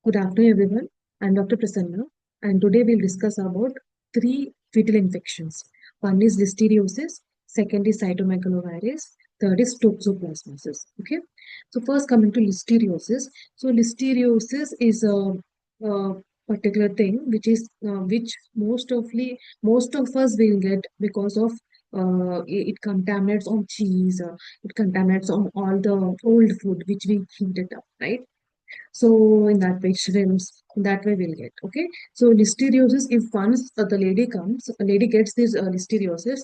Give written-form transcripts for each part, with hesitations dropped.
Good afternoon, everyone. I'm Dr. Prasanna, and today we'll discuss about three fetal infections. One is listeriosis, second is cytomegalovirus, third is toxoplasmosis. Okay, so first coming to listeriosis. So listeriosis is a particular thing which most of us will get because of it contaminates on cheese, it contaminates on all the old food which we heat it up, right? So in that way, shrimps, in that way we'll get. Okay. So listeriosis, if once a lady gets this listeriosis,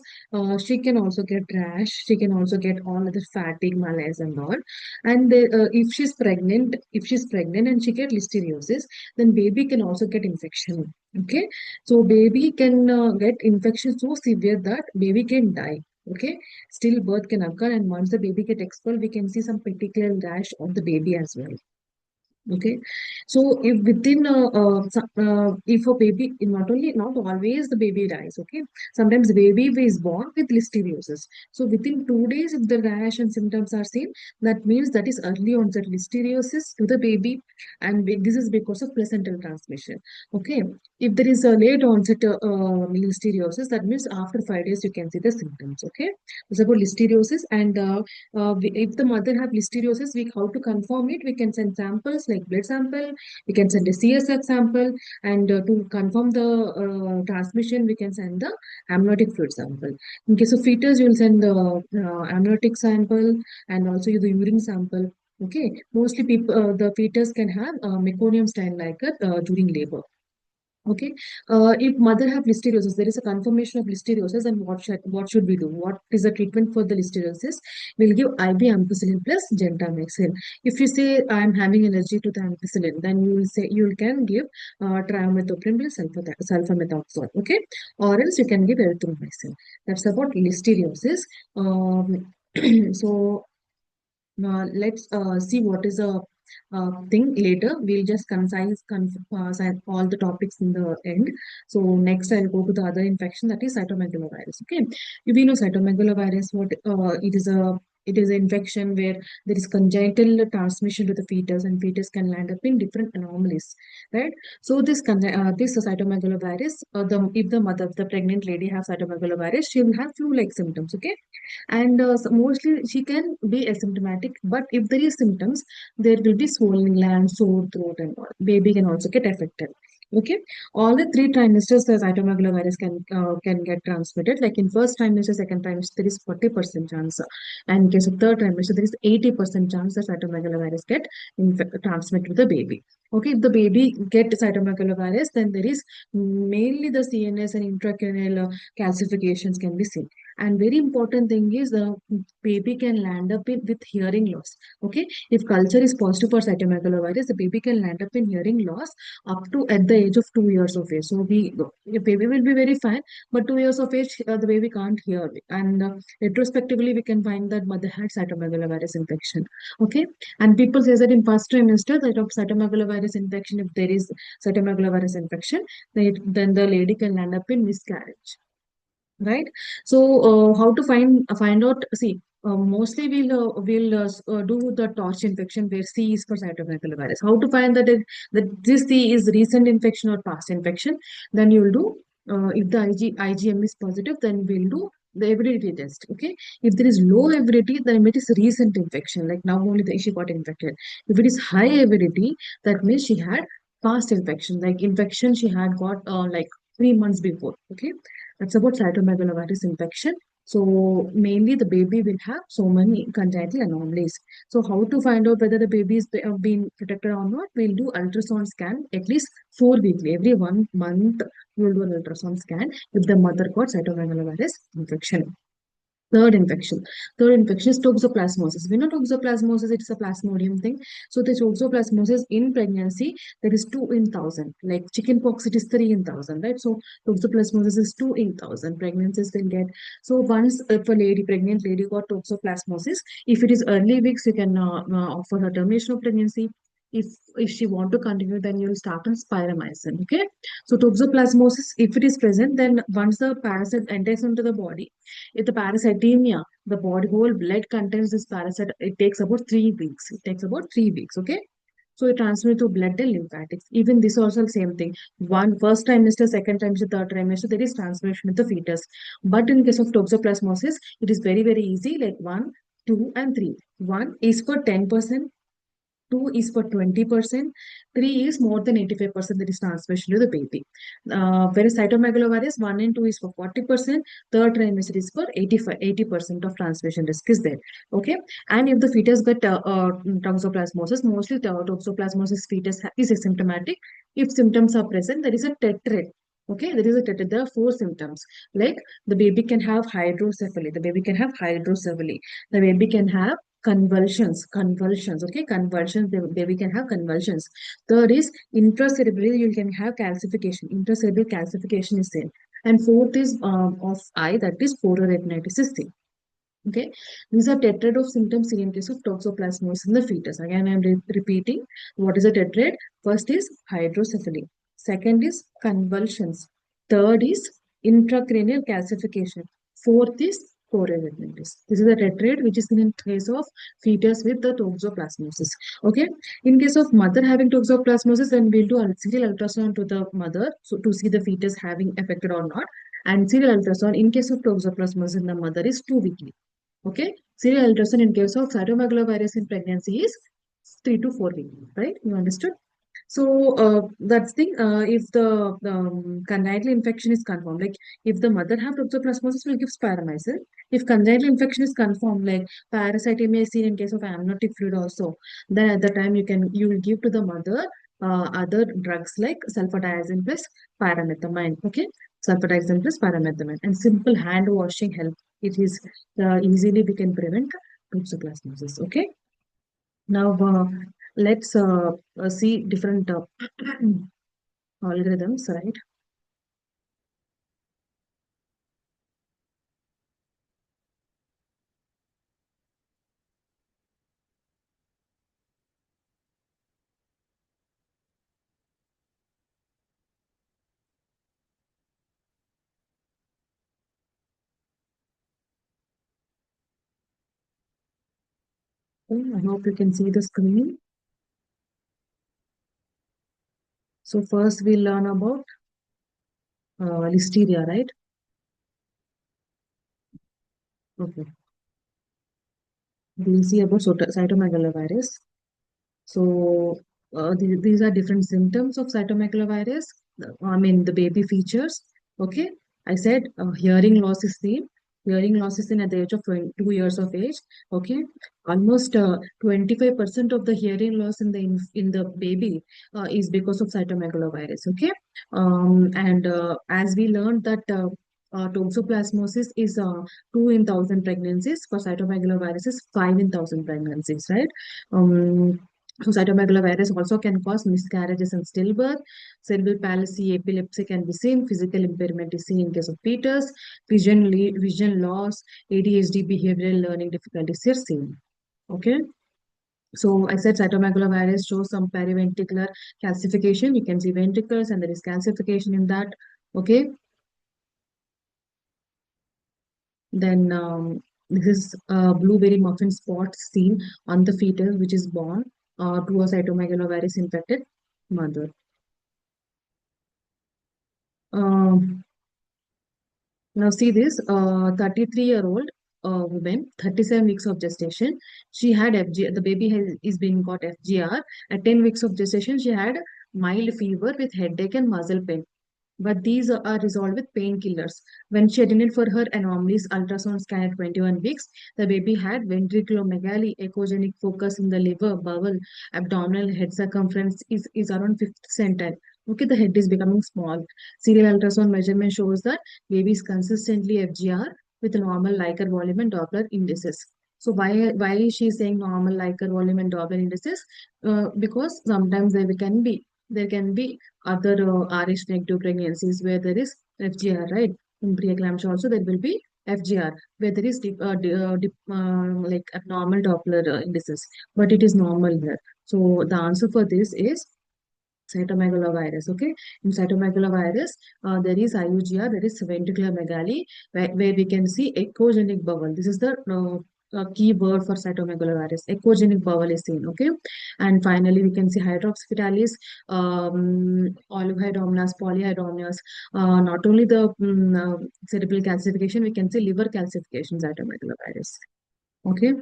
she can also get rash. She can also get all other fatigue, malaise, and all. And if she's pregnant and she get listeriosis, then baby can also get infection. Okay. So baby can get infection so severe that baby can die. Okay, still birth can occur, and once the baby get expelled, we can see some particular rash on the baby as well. Okay, so if a baby, not always the baby dies. Okay, sometimes the baby is born with listeriosis. So within 2 days, if the rash and symptoms are seen, that means that is early onset listeriosis to the baby, and this is because of placental transmission. Okay, if there is a late onset listeriosis, that means after 5 days you can see the symptoms. Okay, it's about listeriosis, and if the mother have listeriosis, how to confirm it? We can send samples like blood sample, we can send a CSF sample, and to confirm the transmission, we can send the amniotic fluid sample. In case of fetus, you will send the amniotic sample and also the urine sample. Okay, mostly people, the fetus can have meconium stand like during labor. Okay. If mother have listeriosis, there is a confirmation of listeriosis, and what should we do? What is the treatment for the listeriosis? We'll give IV ampicillin plus gentamicin. If you say I'm having allergy to the ampicillin, then you will say you can give trimetoprim plus sulfamethoxazole. Okay, or else you can give erythromycin. That's about listeriosis. So let's see what is a thing later. We'll just concise all the topics in the end. So next I'll go to the other infection, that is cytomegalovirus. Okay, we know cytomegalovirus. It is an infection where there is congenital transmission to the fetus, and fetus can land up in different anomalies, right? So this cytomegalovirus, if the pregnant lady has cytomegalovirus, she will have flu-like symptoms. Okay, and mostly she can be asymptomatic, but if there is symptoms, there will be swollen gland, sore throat, and all. Baby can also get affected. Okay, all the three trimesters the cytomegalovirus can get transmitted. Like in first trimester, second trimester, there is 40% chance, and in case of third trimester, there is 80% chance that cytomegalovirus get transmitted to the baby. Okay, if the baby get cytomegalovirus, then there is mainly the CNS and intracranial calcifications can be seen. And very important thing is the baby can land up with hearing loss. Okay, if culture is positive for cytomegalovirus, the baby can land up in hearing loss up to at the age of 2 years of age. So the baby will be very fine, but 2 years of age, the baby can't hear. And retrospectively, we can find that mother had cytomegalovirus infection. Okay, and people say that in first trimester, that of cytomegalovirus infection, if there is cytomegalovirus infection, then the lady can land up in miscarriage, right? So how to find out? See, mostly do the torch infection where C is for cytomegalovirus. How to find that this C is recent infection or past infection? Then you will do, if the IgM is positive, then we'll do the avidity test. Okay, if there is low avidity, then it is recent infection, like now only she got infected. If it is high avidity, that means she had past infection, like infection she had got like 3 months before. Okay, that's about cytomegalovirus infection. So mainly the baby will have so many congenital anomalies. So how to find out whether the baby is being protected or not? We'll do ultrasound scan at least 4 weekly. Every 1 month, we'll do an ultrasound scan if the mother got cytomegalovirus infection. Third infection. Third infection is toxoplasmosis. We know toxoplasmosis, it's a plasmodium thing. So the toxoplasmosis in pregnancy, there is 2 in 1,000. Like chickenpox, it is 3 in 1,000, right? So toxoplasmosis is 2 in 1,000. Pregnancies will get. So once if a pregnant lady got toxoplasmosis, if it is early weeks, you can offer her termination of pregnancy. If she want to continue, then you will start on spiramycin. Okay. So toxoplasmosis, if it is present, then once the parasite enters into the body, if the parasitemia, the body whole blood contains this parasite, it takes about 3 weeks. It takes about 3 weeks. Okay. So it transmits through blood and lymphatics. Even this also same thing. One first trimester, second trimester, third trimester, there is transmission with the fetus. But in case of toxoplasmosis, it is very, very easy, like 1, 2, and 3. 1 is for 10%, 2 is for 20%, 3 is more than 85% that is transmission to the baby. Whereas cytomegalovirus 1 and 2 is for 40%, third trimester is for 80% of transmission risk is there. Okay. And if the fetus got toxoplasmosis, mostly toxoplasmosis fetus is asymptomatic. If symptoms are present, there is a tetrad. Okay, there is a tetrad. There are four symptoms. Like the baby can have hydrocephaly. The baby can have hydrocephaly. The baby can have convulsions, okay, convulsions, the baby can have convulsions. Third is intracerebral, you can have calcification, intracerebral calcification is there. And fourth is of eye, that is photoretinitis is there. Okay, these are tetrad of symptoms seen in case of toxoplasmosis in the fetus. Again, I am repeating what is a tetrad. First is hydrocephaly. Second is convulsions. Third is intracranial calcification. Fourth is choroiditis. This is a tetrad which is seen in case of fetus with the toxoplasmosis. Okay, in case of mother having toxoplasmosis, then we'll do a serial ultrasound to the mother so to see the fetus having affected or not. And serial ultrasound in case of toxoplasmosis in the mother is 2 weekly. Okay, serial ultrasound in case of cytomegalovirus in pregnancy is 3 to 4 weeks, right? You understood? So that's the if the congenital infection is confirmed, like if the mother have toxoplasmosis, we'll give paramycin. If congenital infection is confirmed, like parasitemia is seen in case of amniotic fluid also, then at the time you will give to the mother other drugs like sulfadiazine plus pyrimethamine. Okay, sulfadiazine plus pyrimethamine, and simple hand washing help. It is easily we can prevent toxoplasmosis. Okay. Now, let's see different algorithms, right? Okay, I hope you can see the screen. So first we'll learn about Listeria, right? Okay. We'll see about cytomegalovirus. So these are different symptoms of cytomegalovirus. I mean the baby features. Okay, I said hearing loss is seen. Hearing loss is seen at the age of 2 years of age. Okay, almost 25% of the hearing loss in the baby is because of cytomegalovirus. Okay, and as we learned that. Toxoplasmosis is 2 in 1,000 pregnancies. For cytomegalovirus is 5 in 1,000 pregnancies, right? Um, so cytomegalovirus also can cause miscarriages and stillbirth. Cerebral palsy, epilepsy can be seen. Physical impairment is seen in case of fetus. Vision loss, ADHD, behavioral learning difficulties are seen. Okay. So I said cytomegalovirus shows some periventricular calcification. You can see ventricles and there is calcification in that. Okay. Then this is blueberry muffin spot seen on the fetus which is born to a cytomegalovirus infected mother. Um, Now see this 33-year-old woman, 37 weeks of gestation. She had FG. The baby is being got FGR. At 10 weeks of gestation, she had mild fever with headache and muscle pain. But these are resolved with painkillers. When she attended for her anomalies ultrasound scan at 21 weeks, the baby had ventriculomegaly, echogenic focus in the liver, bowel, abdominal head circumference is around 5th centile. Okay, the head is becoming small. Serial ultrasound measurement shows that baby is consistently FGR with normal Likert volume and Doppler indices. So why is she saying normal Likert volume and Doppler indices? Because sometimes there can be other Rh negative pregnancies where there is FGR, right? In preeclampsia also there will be FGR where there is like abnormal Doppler indices, but it is normal here. So the answer for this is cytomegalovirus. Okay, in cytomegalovirus, there is IUGR, there is ventricular megaly, where we can see echogenic bubble. This is the key word for cytomegalovirus. Echogenic bowel is seen. Okay, and finally we can see hydroxyfetalis, oligohydramnios, polyhydramnios. Not only the cerebral calcification, we can say liver calcification cytomegalovirus. Okay.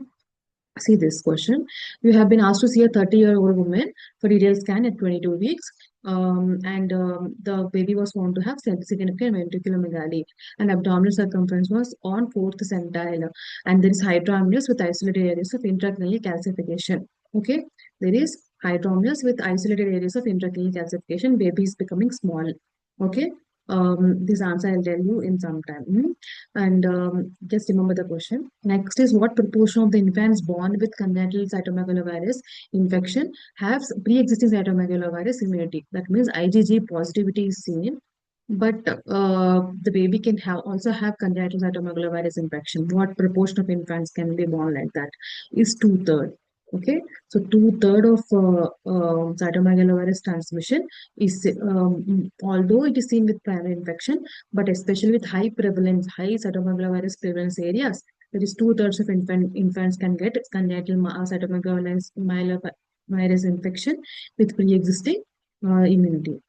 See this question. You have been asked to see a 30-year-old woman for detailed scan at 22 weeks. And the baby was found to have significant ventriculomegaly, and abdominal circumference was on fourth centile. And there is hydramnios with isolated areas of intracranial calcification. Okay, there is hydramnios with isolated areas of intracranial calcification. Baby is becoming small. Okay, this answer I'll tell you in some time. And just remember the question. Next is what proportion of the infants born with congenital cytomegalovirus infection have pre-existing cytomegalovirus immunity? That means IgG positivity is seen, but the baby can have also have congenital cytomegalovirus infection. What proportion of infants can be born like that? Is two-third. Okay, so two-third of cytomegalovirus transmission is, although it is seen with primary infection, but especially with high prevalence, high cytomegalovirus prevalence areas, that is two-thirds of infants can get congenital cytomegalovirus virus infection with pre-existing immunity.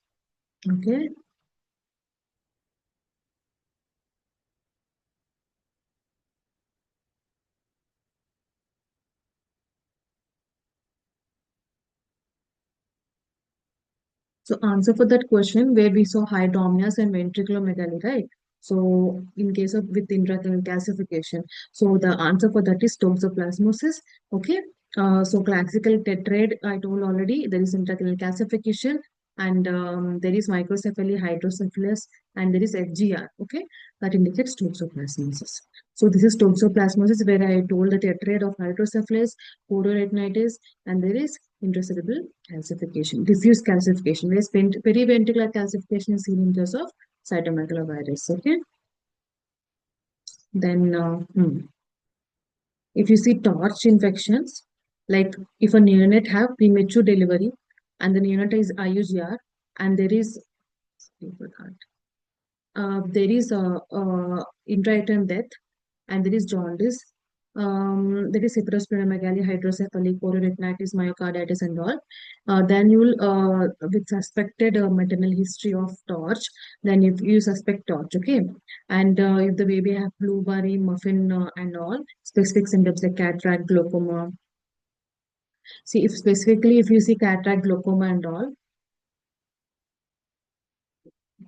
Okay. So answer for that question where we saw hydromias and ventriculomegaly, right? So in case of with intracranial calcification, so the answer for that is toxoplasmosis. Okay. So classical tetrad, I told already, there is intracranial calcification, and there is microcephaly, hydrocephalus, and there is FGR. Okay, that indicates toxoplasmosis. So this is toxoplasmosis where I told the tetrad of hydrocephalus, chororetinitis, and there is intracerebral calcification, diffuse calcification, whereas periventricular calcification is seen in case of cytomegalovirus. Okay, then if you see torch infections, like if a neonate have premature delivery and the neonate is IUGR and there is a intrauterine death and there is jaundice. There is cephalosporinomegaly, hydrocephaly, chororetinitis, myocarditis, and all. Then you will, with suspected maternal history of torch, then if you suspect torch, okay. And if the baby have blueberry, muffin, and all, specific symptoms like cataract, glaucoma. See, if specifically if you see cataract, glaucoma, and all,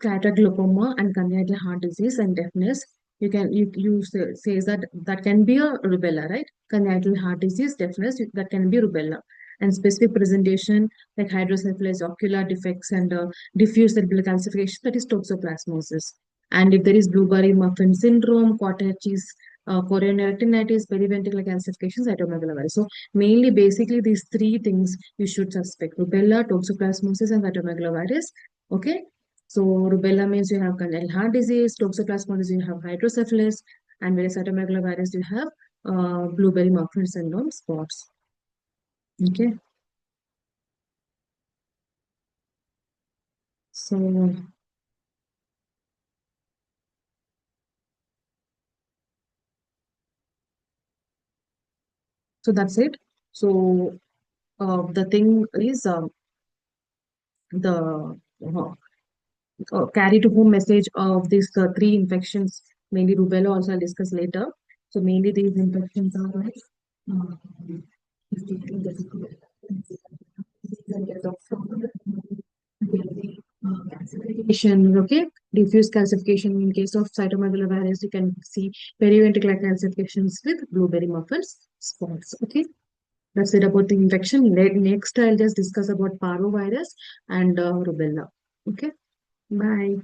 cataract glaucoma and congenital heart disease and deafness, says that that can be a rubella, right? Congenital heart disease, deafness, that can be rubella. And specific presentation like hydrocephalus, ocular defects, and diffuse cerebral calcification, that is toxoplasmosis. And if there is blueberry muffin syndrome, cottage cheese, coronary retinitis, periventricular calcification, cytomegalovirus. So mainly, basically, these three things you should suspect: rubella, toxoplasmosis, and cytomegalovirus. Okay. So rubella means you have congenital heart disease, toxoplasmosis you have hydrocephalus, and whereas cytomegalovirus you have blueberry muffin syndrome spots. Okay, so that's it. So the thing is the carry to home message of these three infections, mainly rubella. Also, I'll discuss later. So mainly these infections are like. Uh, calcification, okay? Diffuse calcification in case of cytomegalovirus, you can see periventricular calcifications with blueberry muffins spots, okay? That's it about the infection. Next, I'll just discuss about parvovirus and rubella. Okay, bye.